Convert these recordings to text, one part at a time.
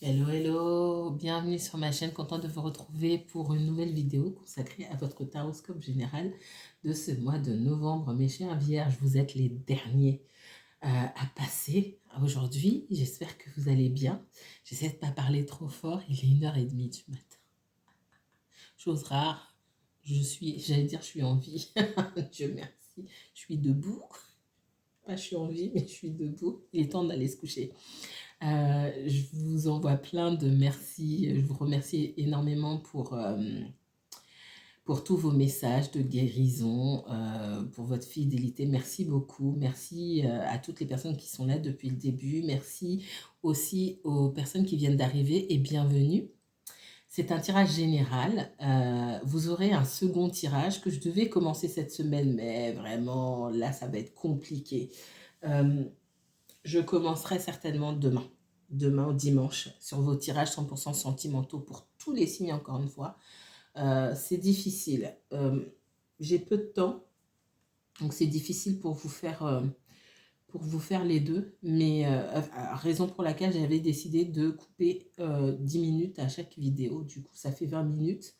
Hello, hello, bienvenue sur ma chaîne, content de vous retrouver pour une nouvelle vidéo consacrée à votre taroscope général de ce mois de novembre. Mes chers vierges, vous êtes les derniers à passer aujourd'hui. J'espère que vous allez bien. J'essaie de ne pas parler trop fort, il est 1h30 du matin. Chose rare, j'allais dire je suis en vie, Dieu merci, je suis debout. Pas je suis en vie, mais je suis debout, il est temps d'aller se coucher. Je vous envoie plein de merci. Je vous remercie énormément pour tous vos messages de guérison, pour votre fidélité. Merci beaucoup. Merci à toutes les personnes qui sont là depuis le début. Merci aussi aux personnes qui viennent d'arriver et bienvenue. C'est un tirage général. Vous aurez un second tirage que je devais commencer cette semaine, mais vraiment, là, ça va être compliqué. Je commencerai certainement demain au dimanche, sur vos tirages 100% sentimentaux pour tous les signes, encore une fois. C'est difficile. J'ai peu de temps, donc c'est difficile pour vous faire les deux, mais raison pour laquelle j'avais décidé de couper 10 minutes à chaque vidéo. Du coup, ça fait 20 minutes,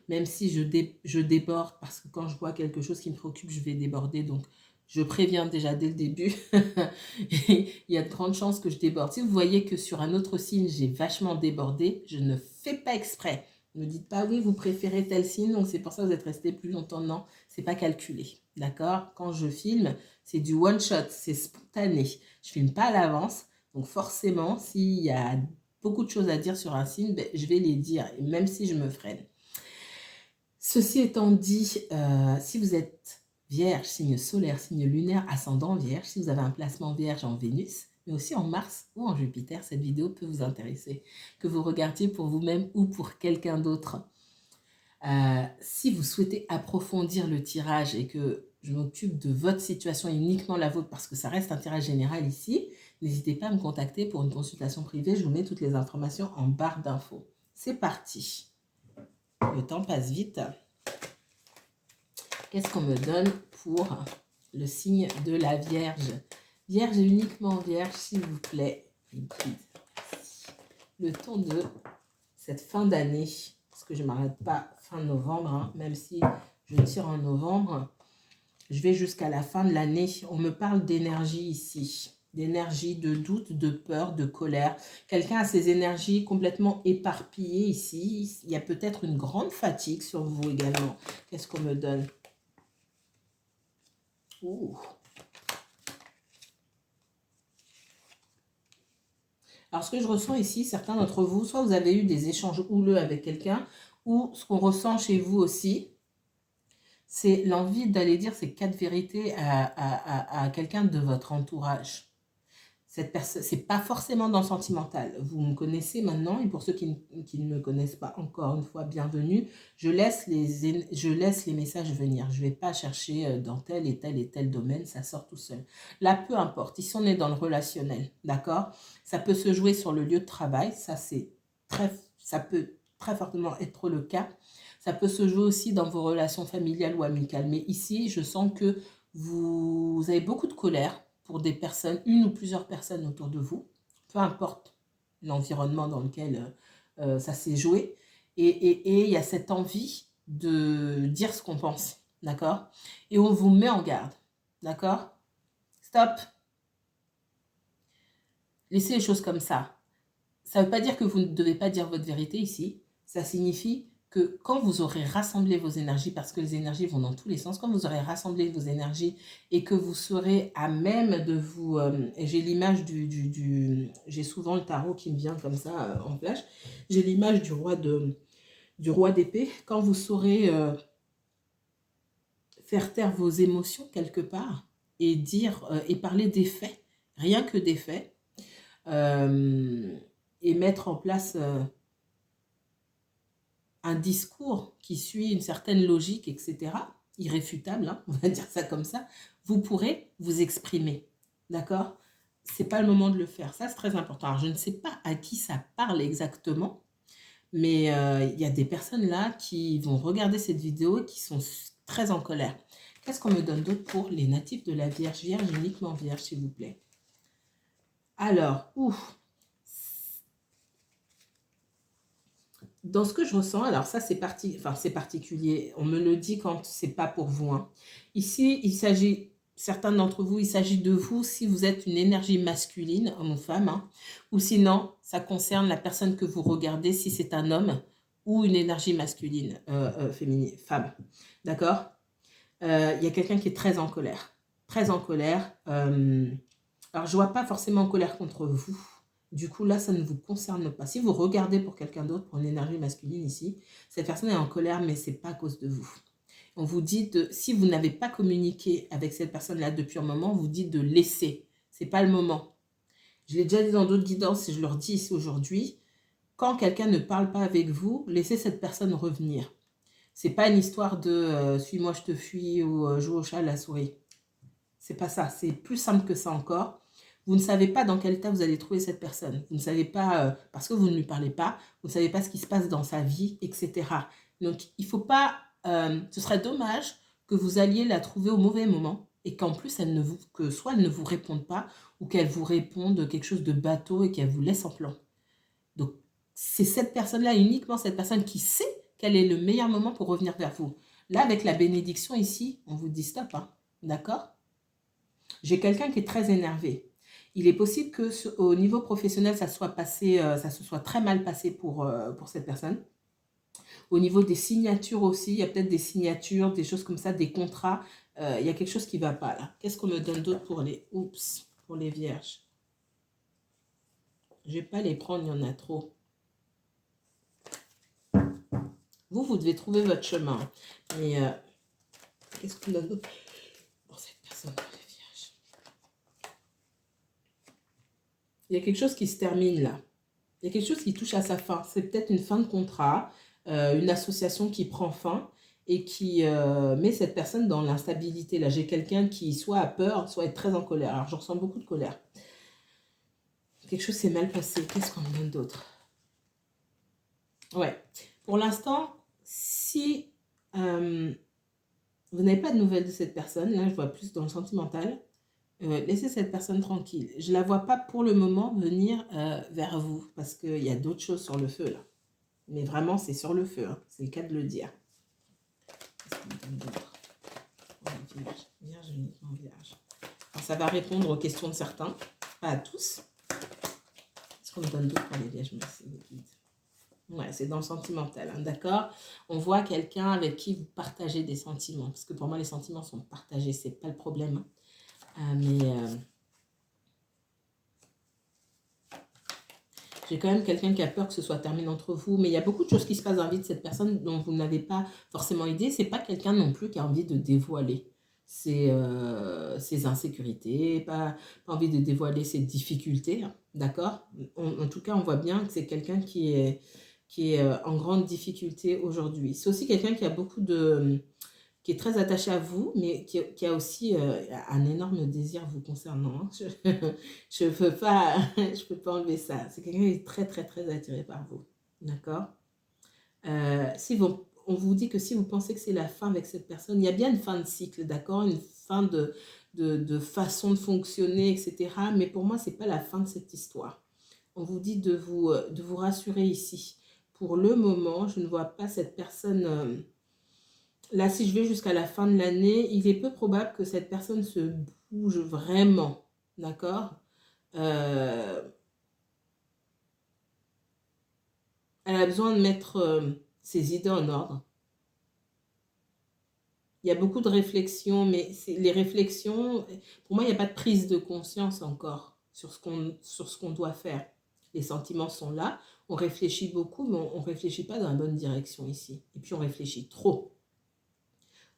même si je déborde, parce que quand je vois quelque chose qui me préoccupe, je vais déborder, donc je préviens déjà dès le début. Il y a de grandes chances que je déborde. Si vous voyez que sur un autre signe, j'ai vachement débordé, je ne fais pas exprès. Ne dites pas, oui, vous préférez tel signe, donc c'est pour ça que vous êtes resté plus longtemps. Non, c'est pas calculé. D'accord? Quand je filme, c'est du one shot, c'est spontané. Je filme pas à l'avance, donc forcément, s'il y a beaucoup de choses à dire sur un signe, ben, je vais les dire, et même si je me freine. Ceci étant dit, si vous êtes Vierge, signe solaire, signe lunaire, ascendant Vierge, si vous avez un placement Vierge en Vénus, mais aussi en Mars ou en Jupiter, cette vidéo peut vous intéresser. Que vous regardiez pour vous-même ou pour quelqu'un d'autre. Si vous souhaitez approfondir le tirage et que je m'occupe de votre situation, uniquement la vôtre, parce que ça reste un tirage général ici, n'hésitez pas à me contacter pour une consultation privée. Je vous mets toutes les informations en barre d'infos. C'est parti. Le temps passe vite. Qu'est-ce qu'on me donne pour le signe de la Vierge? Vierge et uniquement Vierge, s'il vous plaît. Le temps de cette fin d'année, parce que je ne m'arrête pas fin novembre, hein, même si je tire en novembre, je vais jusqu'à la fin de l'année. On me parle d'énergie ici, d'énergie, de doute, de peur, de colère. Quelqu'un a ses énergies complètement éparpillées ici. Il y a peut-être une grande fatigue sur vous également. Qu'est-ce qu'on me donne? Ouh. Alors, ce que je ressens ici, certains d'entre vous, soit vous avez eu des échanges houleux avec quelqu'un, ou ce qu'on ressent chez vous aussi, c'est l'envie d'aller dire ces 4 vérités à quelqu'un de votre entourage. Cette personne, c'est pas forcément dans le sentimental. Vous me connaissez maintenant, et pour ceux qui ne me connaissent pas, encore une fois, bienvenue. Je laisse les messages venir. Je ne vais pas chercher dans tel et tel et tel domaine, ça sort tout seul. Là, peu importe. Ici, on est dans le relationnel, d'accord? Ça peut se jouer sur le lieu de travail, ça peut très fortement être le cas. Ça peut se jouer aussi dans vos relations familiales ou amicales. Mais ici, je sens que vous avez beaucoup de colère pour des personnes, une ou plusieurs personnes autour de vous, peu importe l'environnement dans lequel ça s'est joué. Et il y a cette envie de dire ce qu'on pense, d'accord? Et on vous met en garde, d'accord? Stop. Laissez les choses comme ça. Ça ne veut pas dire que vous ne devez pas dire votre vérité ici. Ça signifie que quand vous aurez rassemblé vos énergies, parce que les énergies vont dans tous les sens, quand vous aurez rassemblé vos énergies et que vous serez à même de vous... et j'ai l'image j'ai souvent le tarot qui me vient comme ça en flash. J'ai l'image du roi d'épée. Quand vous saurez faire taire vos émotions quelque part et dire et parler des faits, rien que des faits, et mettre en place un discours qui suit une certaine logique, etc., irréfutable, hein, on va dire ça comme ça, vous pourrez vous exprimer, d'accord? C'est pas le moment de le faire, ça c'est très important. Alors je ne sais pas à qui ça parle exactement, mais il y a des personnes là qui vont regarder cette vidéo et qui sont très en colère. Qu'est-ce qu'on me donne d'autre pour les natifs de la Vierge? Vierge, uniquement Vierge, s'il vous plaît. Alors, ouf. Dans ce que je ressens, alors ça c'est c'est particulier, on me le dit quand c'est pas pour vous, hein. Ici, il s'agit, certains d'entre vous, il s'agit de vous si vous êtes une énergie masculine, homme ou femme, hein, ou sinon, ça concerne la personne que vous regardez, si c'est un homme ou une énergie masculine, féminine, femme. D'accord? Il y a quelqu'un qui est très en colère. Très en colère. Alors, je vois pas forcément en colère contre vous. Du coup, là, ça ne vous concerne pas. Si vous regardez pour quelqu'un d'autre, pour une énergie masculine ici, cette personne est en colère, mais c'est pas à cause de vous. On vous dit si vous n'avez pas communiqué avec cette personne-là depuis un moment, on vous dit de laisser. C'est pas le moment. Je l'ai déjà dit dans d'autres guidances et je leur dis ici aujourd'hui, quand quelqu'un ne parle pas avec vous, laissez cette personne revenir. C'est pas une histoire de suis-moi, je te fuis ou joue au chat à la souris. C'est pas ça. C'est plus simple que ça encore. Vous ne savez pas dans quel état vous allez trouver cette personne. Vous ne savez pas, parce que vous ne lui parlez pas, vous ne savez pas ce qui se passe dans sa vie, etc. Donc, il ne faut pas... ce serait dommage que vous alliez la trouver au mauvais moment et qu'en plus, que soit elle ne vous réponde pas ou qu'elle vous réponde quelque chose de bateau et qu'elle vous laisse en plan. Donc, c'est cette personne-là, uniquement cette personne qui sait quel est le meilleur moment pour revenir vers vous. Là, avec la bénédiction ici, on vous dit stop, hein, d'accord? J'ai quelqu'un qui est très énervé. Il est possible que au niveau professionnel, ça se soit très mal passé pour cette personne. Au niveau des signatures aussi, il y a peut-être des signatures, des choses comme ça, des contrats. Il y a quelque chose qui ne va pas là. Qu'est-ce qu'on me donne d'autre pour pour les vierges? Je ne vais pas les prendre, il y en a trop. Vous devez trouver votre chemin. Mais qu'est-ce qu'on donne d'autre pour cette personne, pour les vierges? Il y a quelque chose qui se termine là. Il y a quelque chose qui touche à sa fin. C'est peut-être une fin de contrat, une association qui prend fin et qui met cette personne dans l'instabilité. Là, j'ai quelqu'un qui soit a peur, soit est très en colère. Alors, je ressens beaucoup de colère. Quelque chose s'est mal passé. Qu'est-ce qu'on me donne d'autre? Ouais. Pour l'instant, si vous n'avez pas de nouvelles de cette personne, là, je vois plus dans le sentimental, laissez cette personne tranquille. Je ne la vois pas pour le moment venir vers vous parce qu'il y a d'autres choses sur le feu là. Mais vraiment, c'est sur le feu, hein. C'est le cas de le dire. Qu'est-ce qu'on me donne d'autre? Vierge, vierge, uniquement vierge. Alors, ça va répondre aux questions de certains, pas à tous. Qu'est-ce qu'on me donne d'autre pour les vierges? Merci, les guides. Ouais, c'est dans le sentimental, hein, d'accord? On voit quelqu'un avec qui vous partagez des sentiments. Parce que pour moi, les sentiments sont partagés, c'est pas le problème. Hein. J'ai quand même quelqu'un qui a peur que ce soit terminé entre vous, mais il y a beaucoup de choses qui se passent dans la vie de cette personne dont vous n'avez pas forcément idée. C'est pas quelqu'un non plus qui a envie de dévoiler ses insécurités, pas envie de dévoiler ses difficultés, hein, d'accord? En tout cas, on voit bien que c'est quelqu'un qui est en grande difficulté aujourd'hui. C'est aussi quelqu'un qui a qui est très attaché à vous, mais qui a aussi un énorme désir vous concernant. Hein. Je peux pas, je peux pas enlever ça. C'est quelqu'un qui est très, très, très attiré par vous. D'accord? On vous dit que si vous pensez que c'est la fin avec cette personne, il y a bien une fin de cycle, d'accord? Une fin de façon de fonctionner, etc. Mais pour moi, ce n'est pas la fin de cette histoire. On vous dit de vous rassurer ici. Pour le moment, je ne vois pas cette personne... Là, si je vais jusqu'à la fin de l'année, il est peu probable que cette personne se bouge vraiment, d'accord? Elle a besoin de mettre ses idées en ordre. Il y a beaucoup de réflexions, mais les réflexions, pour moi, il n'y a pas de prise de conscience encore sur ce qu'on doit faire. Les sentiments sont là, on réfléchit beaucoup, mais on ne réfléchit pas dans la bonne direction ici. Et puis on réfléchit trop.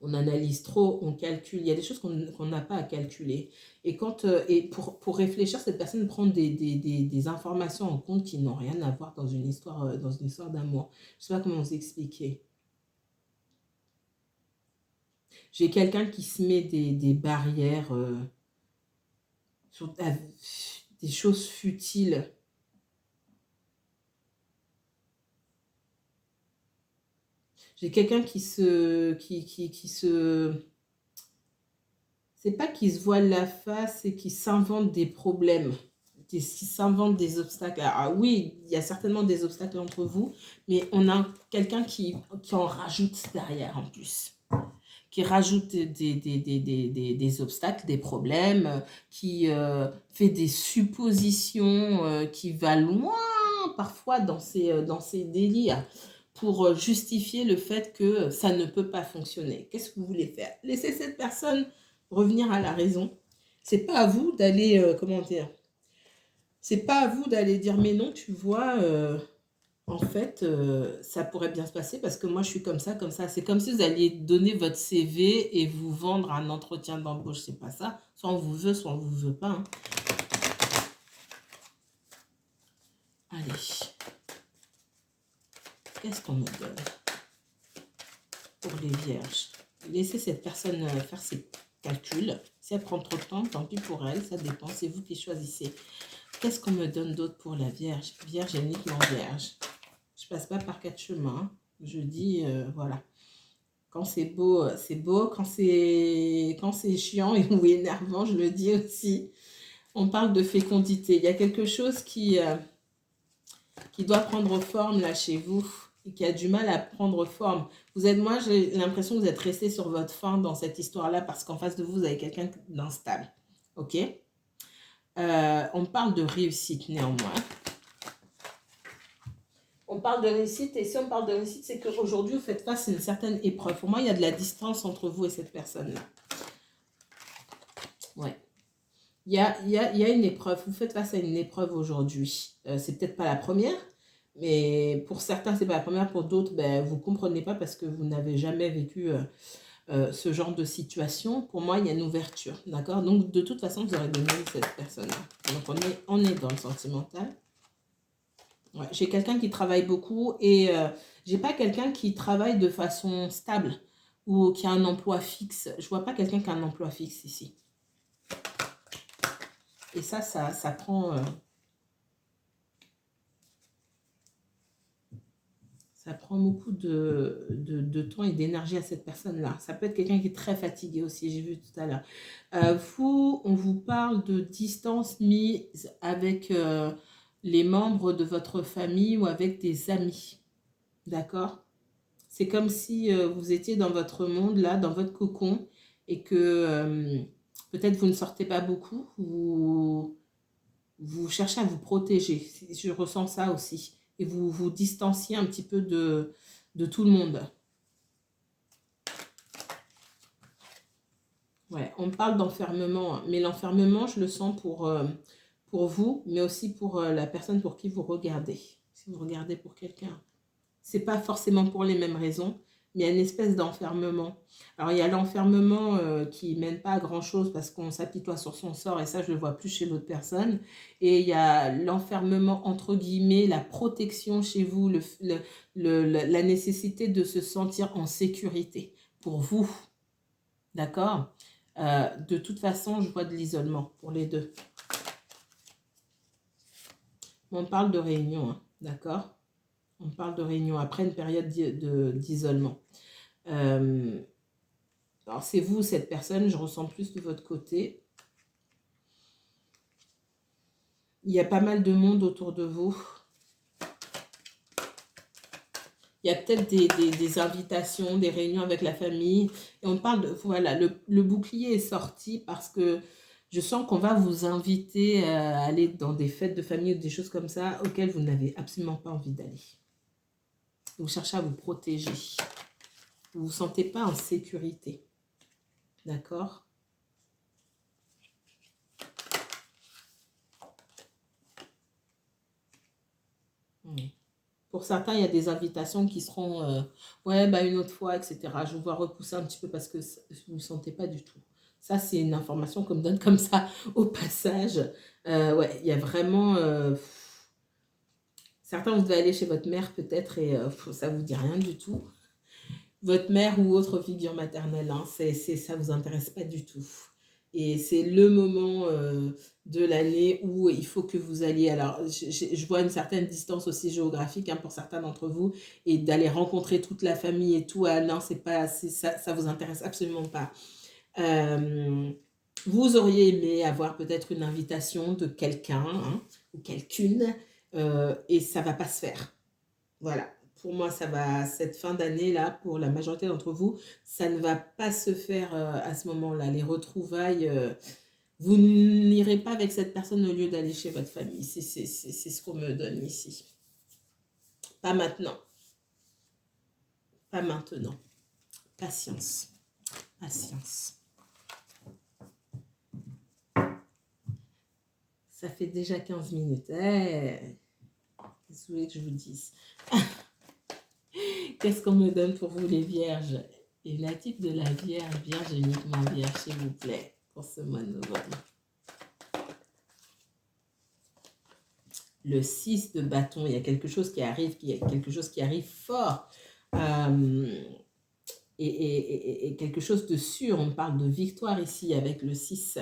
On analyse trop, on calcule. Il y a des choses qu'on n'a pas à calculer. Et pour réfléchir, cette personne prend des informations en compte qui n'ont rien à voir dans une histoire d'amour. Je ne sais pas comment vous expliquer. J'ai quelqu'un qui se met des barrières sur des choses futiles. J'ai quelqu'un qui se... C'est pas qu'il se voile la face, c'est qu'il s'invente des problèmes. qui s'inventent des obstacles. Ah oui, il y a certainement des obstacles entre vous, mais on a quelqu'un qui en rajoute derrière en plus. Qui rajoute des obstacles, des problèmes, qui fait des suppositions, qui va loin parfois dans ces délires pour justifier le fait que ça ne peut pas fonctionner. Qu'est-ce que vous voulez faire? Laissez cette personne revenir à la raison. C'est pas à vous d'aller, comment dire, c'est pas à vous d'aller dire mais non, tu vois, en fait, ça pourrait bien se passer parce que moi, je suis comme ça, comme ça. C'est comme si vous alliez donner votre CV et vous vendre un entretien d'embauche. C'est pas ça. Soit on vous veut, soit on vous veut pas. Hein. Allez. Qu'est-ce qu'on me donne pour les vierges? Laissez cette personne faire ses calculs. Si elle prend trop de temps, tant pis pour elle. Ça dépend. C'est vous qui choisissez. Qu'est-ce qu'on me donne d'autre pour la vierge? Vierge, uniquement vierge. Je passe pas par 4 chemins. Je dis, voilà. Quand c'est beau, c'est beau. Quand c'est chiant ou énervant, je le dis aussi. On parle de fécondité. Il y a quelque chose qui doit prendre forme là chez vous et qui a du mal à prendre forme. Moi, j'ai l'impression que vous êtes resté sur votre faim dans cette histoire-là parce qu'en face de vous, vous avez quelqu'un d'instable. Ok? On parle de réussite néanmoins. On parle de réussite, et si on parle de réussite, c'est qu'aujourd'hui, vous faites face à une certaine épreuve. Pour moi, il y a de la distance entre vous et cette personne-là. Ouais. Il y a une épreuve. Vous faites face à une épreuve aujourd'hui. C'est peut-être pas la première, mais pour certains, c'est pas la première. Pour d'autres, ben, vous ne comprenez pas parce que vous n'avez jamais vécu ce genre de situation. Pour moi, il y a une ouverture. D'accord? Donc, de toute façon, vous aurez donné cette personne-là. Donc, on est dans le sentimental. Ouais, j'ai quelqu'un qui travaille beaucoup et j'ai pas quelqu'un qui travaille de façon stable ou qui a un emploi fixe. Je vois pas quelqu'un qui a un emploi fixe ici. Et ça prend beaucoup de temps et d'énergie à cette personne-là. Ça peut être quelqu'un qui est très fatigué aussi, j'ai vu tout à l'heure. On vous parle de distance mise avec les membres de votre famille ou avec des amis. D'accord? C'est comme si vous étiez dans votre monde, là, dans votre cocon, et que peut-être vous ne sortez pas beaucoup, vous cherchez à vous protéger. Je ressens ça aussi. Et vous vous distanciez un petit peu de tout le monde. Ouais, on parle d'enfermement, mais l'enfermement, je le sens pour vous, mais aussi pour la personne pour qui vous regardez. Si vous regardez pour quelqu'un. C'est pas forcément pour les mêmes raisons, mais il y a une espèce d'enfermement. Alors, il y a l'enfermement qui mène pas à grand-chose parce qu'on s'apitoie sur son sort, et ça, je le vois plus chez l'autre personne. Et il y a l'enfermement, entre guillemets, la protection chez vous, la nécessité de se sentir en sécurité pour vous. D'accord? De toute façon, je vois de l'isolement pour les deux. On parle de réunion, hein, d'accord? On parle de réunion après une période d'isolement. Alors, c'est vous, cette personne, je ressens plus de votre côté. Il y a pas mal de monde autour de vous. Il y a peut-être des invitations, des réunions avec la famille. Et on parle de, voilà, le bouclier est sorti parce que je sens qu'on va vous inviter à aller dans des fêtes de famille ou des choses comme ça auxquelles vous n'avez absolument pas envie d'aller. Vous cherchez à vous protéger. Vous ne vous sentez pas en sécurité. D'accord? Oui. Pour certains, il y a des invitations qui seront ouais, bah une autre fois, etc. Je vous vois repousser un petit peu parce que vous ne vous sentez pas du tout. Ça, c'est une information qu'on me donne comme ça au passage. Ouais, il y a vraiment... certains, vous devez aller chez votre mère peut-être et ça ne vous dit rien du tout. Votre mère ou autre figure maternelle, hein, ça ne vous intéresse pas du tout. Et c'est le moment de l'année où il faut que vous alliez. Alors, je vois une certaine distance aussi géographique hein, pour certains d'entre vous. Et d'aller rencontrer toute la famille et tout, non, c'est pas, ça vous intéresse absolument pas. Vous auriez aimé avoir peut-être une invitation de quelqu'un hein, ou quelqu'une et ça ne va pas se faire. Voilà. Pour moi, ça va, cette fin d'année-là, pour la majorité d'entre vous, ça ne va pas se faire à ce moment-là. Les retrouvailles, vous n'irez pas avec cette personne au lieu d'aller chez votre famille. C'est ce qu'on me donne ici. Pas maintenant. Pas maintenant. Patience. Patience. Ça fait déjà 15 minutes. Qu'est-ce que vous voulez que je vous dise? Qu'est-ce qu'on me donne pour vous les vierges? Et la type de la vierge, vierge uniquement vierge, s'il vous plaît, pour ce mois de novembre. Le 6 de bâton, il y a quelque chose qui arrive, fort. Et quelque chose de sûr, on parle de victoire ici avec le 6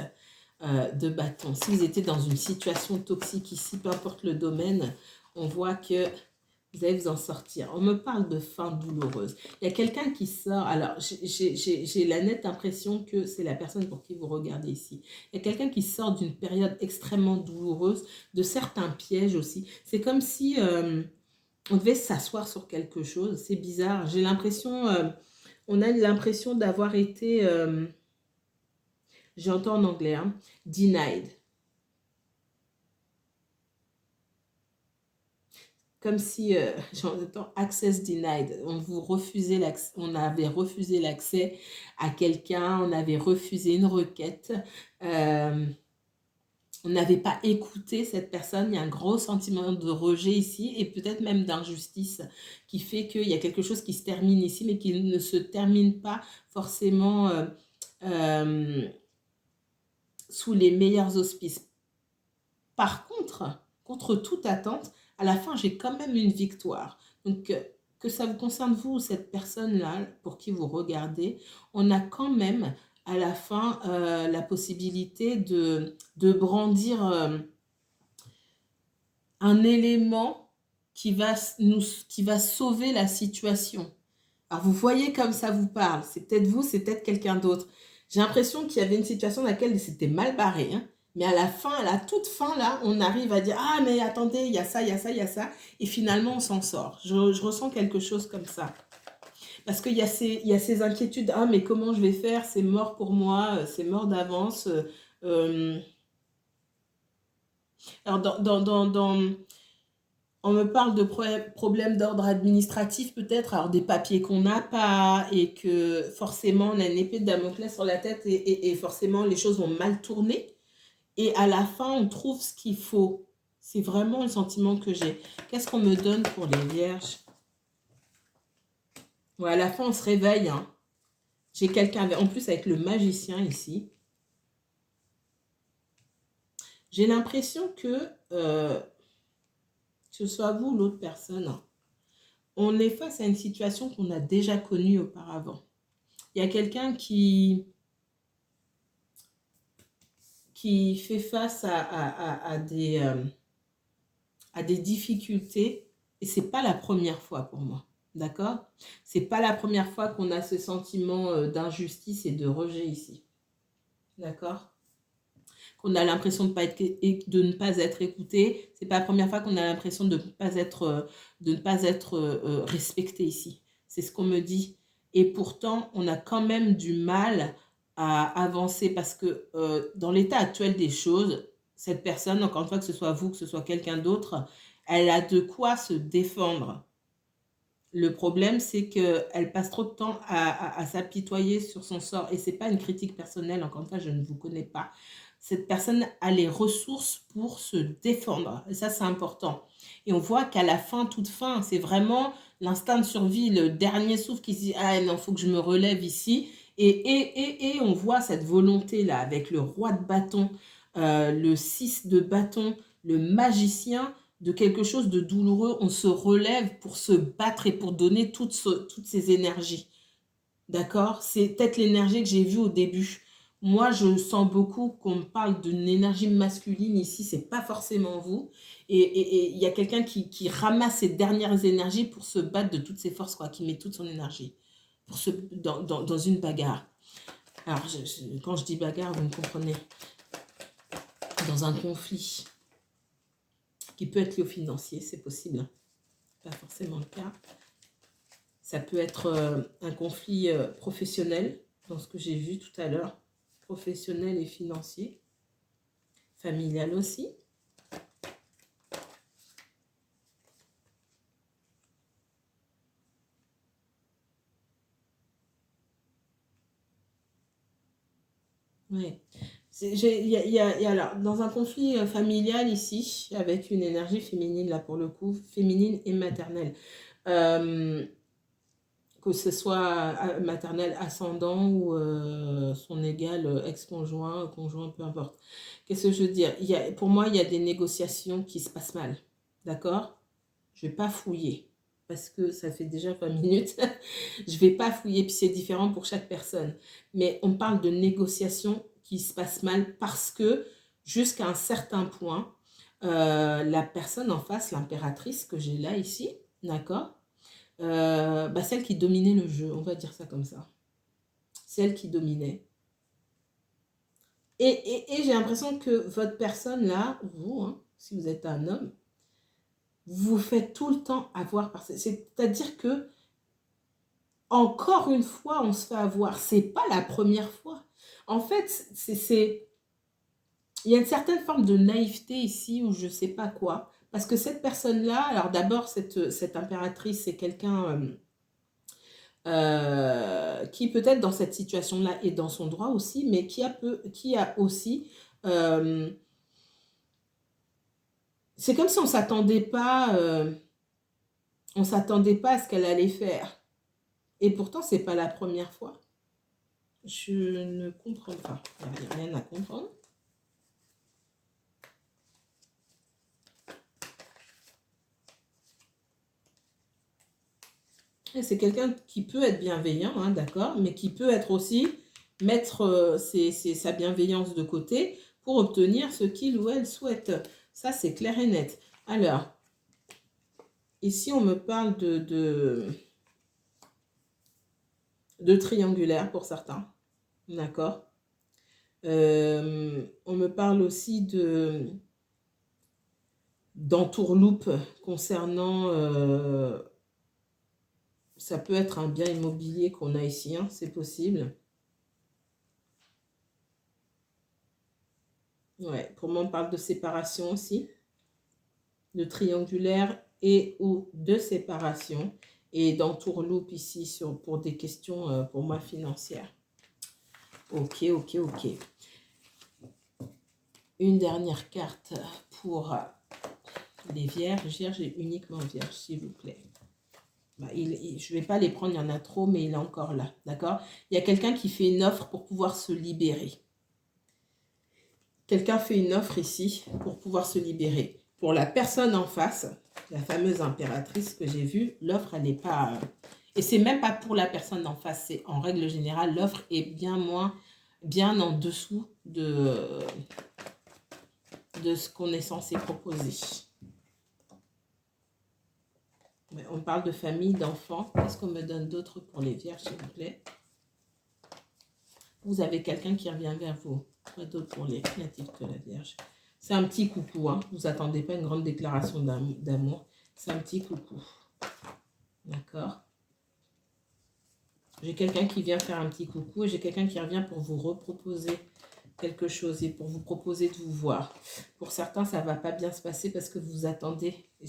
de bâton. Si vous étiez dans une situation toxique ici, peu importe le domaine, on voit que vous allez vous en sortir. On me parle de fin douloureuse. Il y a quelqu'un qui sort. Alors, j'ai la nette impression que c'est la personne pour qui vous regardez ici. Il y a quelqu'un qui sort d'une période extrêmement douloureuse, de certains pièges aussi. C'est comme si on devait s'asseoir sur quelque chose. C'est bizarre. J'ai l'impression, on a l'impression d'avoir été, j'entends en anglais, hein, denied. Comme si, j'entends access denied, on avait refusé l'accès à quelqu'un, on avait refusé une requête, on n'avait pas écouté cette personne, il y a un gros sentiment de rejet ici et peut-être même d'injustice qui fait qu'il y a quelque chose qui se termine ici mais qui ne se termine pas forcément sous les meilleurs auspices. Par contre toute attente, à la fin, j'ai quand même une victoire. Donc, que ça vous concerne vous, cette personne-là, pour qui vous regardez, on a quand même, à la fin, la possibilité de brandir un élément qui va sauver la situation. Alors, vous voyez comme ça vous parle. C'est peut-être vous, c'est peut-être quelqu'un d'autre. J'ai l'impression qu'il y avait une situation dans laquelle c'était mal barré, hein. Mais à la fin, à la toute fin, là, on arrive à dire « Ah, mais attendez, il y a ça, il y a ça, il y a ça. » Et finalement, on s'en sort. Je ressens quelque chose comme ça. Parce qu'il y a ces inquiétudes. « Ah, mais comment je vais faire? C'est mort pour moi, c'est mort d'avance. » Alors, on me parle de problèmes d'ordre administratif peut-être, alors des papiers qu'on n'a pas et que forcément on a une épée de Damoclès sur la tête et forcément les choses vont mal tourner. Et à la fin, on trouve ce qu'il faut. C'est vraiment le sentiment que j'ai. Qu'est-ce qu'on me donne pour les vierges? Ouais, à la fin, on se réveille. Hein. J'ai quelqu'un, en plus avec le magicien ici. J'ai l'impression que ce soit vous ou l'autre personne, on est face à une situation qu'on a déjà connue auparavant. Il y a quelqu'un qui fait face à des difficultés et c'est pas la première fois pour moi, d'accord? C'est pas la première fois qu'on a ce sentiment d'injustice et de rejet ici, d'accord? Qu'on a l'impression de ne pas être écouté, c'est pas la première fois qu'on a l'impression de ne pas être respecté ici. C'est ce qu'on me dit. Et pourtant, on a quand même du mal à avancer parce que dans l'état actuel des choses, cette personne, encore une fois, que ce soit vous, que ce soit quelqu'un d'autre, elle a de quoi se défendre. Le problème, c'est qu'elle passe trop de temps à s'apitoyer sur son sort. Et ce n'est pas une critique personnelle, encore une fois, je ne vous connais pas. Cette personne a les ressources pour se défendre. Et ça, c'est important. Et on voit qu'à la fin, toute fin, c'est vraiment l'instinct de survie, le dernier souffle qui se dit « Ah non, il faut que je me relève ici ». Et on voit cette volonté-là avec le roi de bâton, le 6 de bâton, le magicien, de quelque chose de douloureux, on se relève pour se battre et pour donner toutes ces énergies. D'accord? C'est peut-être l'énergie que j'ai vue au début. Moi, je sens beaucoup qu'on me parle d'une énergie masculine ici, c'est pas forcément vous. Et il y a quelqu'un qui ramasse ses dernières énergies pour se battre de toutes ses forces, quoi, qui met toute son énergie pour dans une bagarre. Alors, quand je dis bagarre, vous me comprenez. Dans un conflit qui peut être lié au financier, c'est possible. Hein. Pas forcément le cas. Ça peut être un conflit professionnel, dans ce que j'ai vu tout à l'heure. Professionnel et financier. Familial aussi. Oui. Alors, dans un conflit familial ici, avec une énergie féminine, là pour le coup, féminine et maternelle. Que ce soit maternel ascendant ou son égal ex-conjoint, conjoint, peu importe. Qu'est-ce que je veux dire? Pour moi, il y a des négociations qui se passent mal. D'accord? Je ne vais pas fouiller parce que ça fait déjà 20 minutes. Je ne vais pas fouiller, puis c'est différent pour chaque personne. Mais on parle de négociations qui se passent mal parce que jusqu'à un certain point, la personne en face, l'impératrice que j'ai là ici, d'accord? Celle qui dominait le jeu, on va dire ça comme ça. Celle qui dominait. Et j'ai l'impression que votre personne là, vous, hein, si vous êtes un homme, vous faites tout le temps avoir par c'est-à-dire que encore une fois, on se fait avoir. C'est pas la première fois. En fait, il y a une certaine forme de naïveté ici ou je sais pas quoi. Parce que cette personne-là, alors d'abord, cette impératrice, c'est quelqu'un qui peut-être dans cette situation-là est dans son droit aussi, mais qui a aussi... c'est comme si on s'attendait pas à ce qu'elle allait faire. Et pourtant, c'est pas la première fois. Je ne comprends pas. Il n'y a rien à comprendre. C'est quelqu'un qui peut être bienveillant, hein, d'accord, mais qui peut être aussi mettre sa bienveillance de côté pour obtenir ce qu'il ou elle souhaite. Ça, c'est clair et net. Alors, ici, on me parle de triangulaire pour certains, d'accord. On me parle aussi d'entourloupe concernant... ça peut être un bien immobilier qu'on a ici, hein, c'est possible. Ouais, pour moi, on parle de séparation aussi, de triangulaire et ou de séparation, et d'entourloupe ici pour des questions, pour moi, financières. Ok. Une dernière carte pour les vierges et uniquement vierges, s'il vous plaît. Je ne vais pas les prendre, il y en a trop, mais il est encore là, d'accord? Il y a quelqu'un qui fait une offre pour pouvoir se libérer. Quelqu'un fait une offre ici pour pouvoir se libérer. Pour la personne en face, la fameuse impératrice que j'ai vue, l'offre, elle n'est pas... Et c'est même pas pour la personne en face, c'est en règle générale, l'offre est bien en dessous de ce qu'on est censé proposer. On parle de famille, d'enfants. Qu'est-ce qu'on me donne d'autre pour les vierges, s'il vous plaît? Vous avez quelqu'un qui revient vers vous. Quoi d'autre pour les natifs de la Vierge? C'est un petit coucou. Hein. Vous attendez pas une grande déclaration d'amour. C'est un petit coucou. D'accord? J'ai quelqu'un qui vient faire un petit coucou et j'ai quelqu'un qui revient pour vous reproposer quelque chose et pour vous proposer de vous voir. Pour certains, ça ne va pas bien se passer parce que vous attendez. Et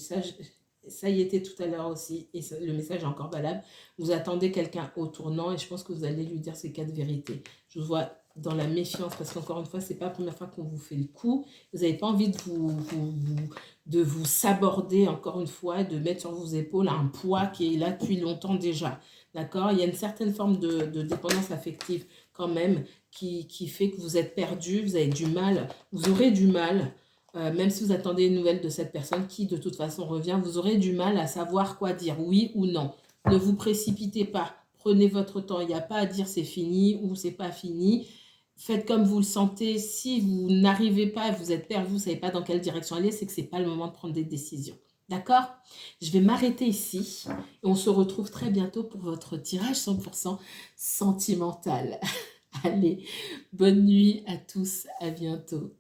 ça y était tout à l'heure aussi, et le message est encore valable. Vous attendez quelqu'un au tournant et je pense que vous allez lui dire ces 4 vérités. Je vous vois dans la méfiance parce qu'encore une fois, c'est pas la première fois qu'on vous fait le coup. Vous n'avez pas envie de vous saborder encore une fois, de mettre sur vos épaules un poids qui est là depuis longtemps déjà. D'accord? Il y a une certaine forme de dépendance affective quand même qui fait que vous êtes perdu, vous avez du mal, vous aurez du mal. Même si vous attendez une nouvelle de cette personne qui de toute façon revient, vous aurez du mal à savoir quoi dire, oui ou non. Ne vous précipitez pas, prenez votre temps, il n'y a pas à dire c'est fini ou c'est pas fini. Faites comme vous le sentez, si vous n'arrivez pas, vous êtes perdu, vous ne savez pas dans quelle direction aller, c'est que ce n'est pas le moment de prendre des décisions. D'accord? Je vais m'arrêter ici et on se retrouve très bientôt pour votre tirage 100% sentimental. Allez, bonne nuit à tous, à bientôt.